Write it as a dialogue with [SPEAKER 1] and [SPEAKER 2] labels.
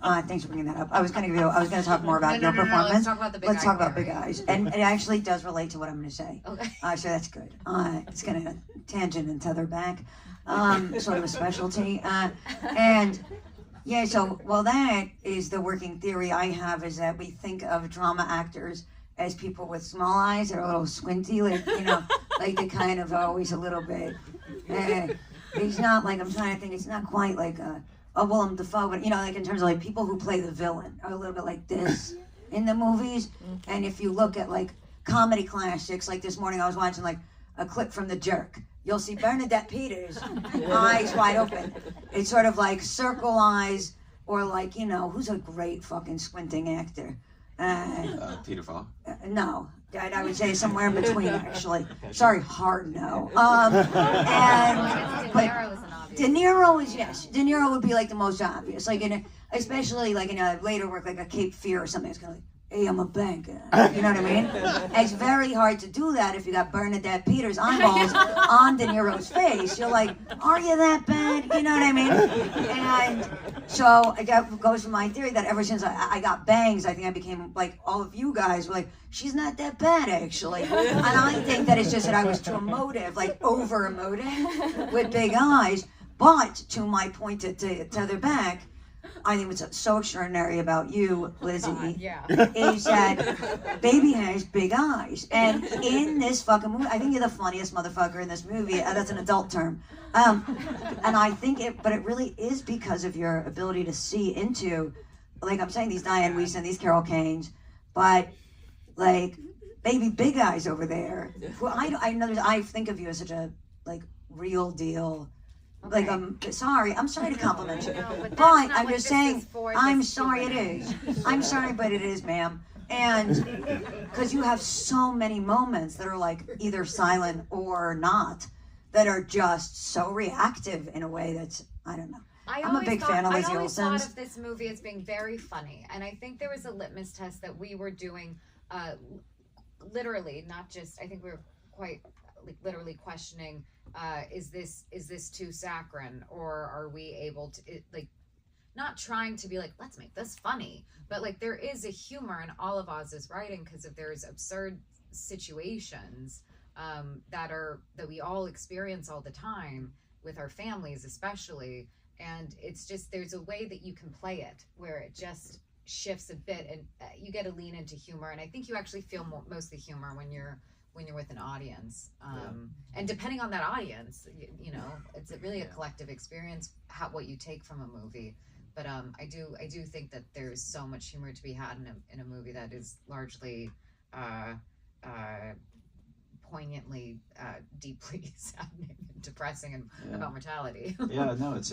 [SPEAKER 1] Thanks for bringing that up. I was going to talk more about your performance.
[SPEAKER 2] Let's talk about the big
[SPEAKER 1] Let's
[SPEAKER 2] eye
[SPEAKER 1] talk about
[SPEAKER 2] theory.
[SPEAKER 1] big eyes, and it actually does relate to what I'm going to say.
[SPEAKER 2] Okay.
[SPEAKER 1] So that's good. It's going to tangent and tether back, sort of a specialty, and. Yeah, so, well, that is the working theory I have, is that we think of drama actors as people with small eyes that are a little squinty, like, like they kind of always a little bit. It's not like, I'm trying to think, it's not quite like Willem Dafoe, but, like in terms of like people who play the villain are a little bit like this in the movies. And if you look at like comedy classics, like this morning I was watching like a clip from The Jerk. You'll see Bernadette Peters, eyes wide open. It's sort of like circle eyes, or like, who's a great fucking squinting actor?
[SPEAKER 3] Peter Falk?
[SPEAKER 1] No, I would say somewhere in between, actually. Sorry, hard no. De Niro is, yes. De Niro would be like the most obvious, like especially like in a later work, like a Cape Fear or something. It's kind of like, hey, I'm a banker. You know what I mean? It's very hard to do that if you got Bernadette Peters' eyeballs on De Niro's face. You're like, are you that bad? You know what I mean? And so that goes to my theory that ever since I got bangs, I think I became like all of you guys were like, she's not that bad actually. And I think that it's just that I was too emotive, like over emoting with big eyes. But to my point to tether back, I think what's so extraordinary about you, Lizzie, is that baby has big eyes. And in this fucking movie, I think you're the funniest motherfucker in this movie. That's an adult term. And I think it really is because of your ability to see into, like I'm saying, these Diane Wiest and these Carol Kanes, but like baby big eyes over there, who I think of you as such a like real deal. Like, I'm sorry to compliment you, but I'm just saying, I'm sorry it is. I'm sorry, but it is, ma'am. And because you have so many moments that are like either silent or not, that are just so reactive in a way that's, I don't know. I'm a big fan of Lizzie Olsen's.
[SPEAKER 2] I always thought of this movie as being very funny, and I think there was a litmus test that we were doing, literally, not just, I think we were quite like literally questioning, is this too saccharine, or are we able to like not trying to be like, let's make this funny, but like there is a humor in all of Oz's writing because if there's absurd situations that we all experience all the time with our families especially, and it's just there's a way that you can play it where it just shifts a bit and you get to lean into humor, and I think you actually feel most of the humor when you're with an audience, and depending on that audience, it's really a collective experience, what you take from a movie. But I do think that there's so much humor to be had in a movie that is largely poignantly deeply saddening and depressing and about mortality.
[SPEAKER 3] Yeah, no, it's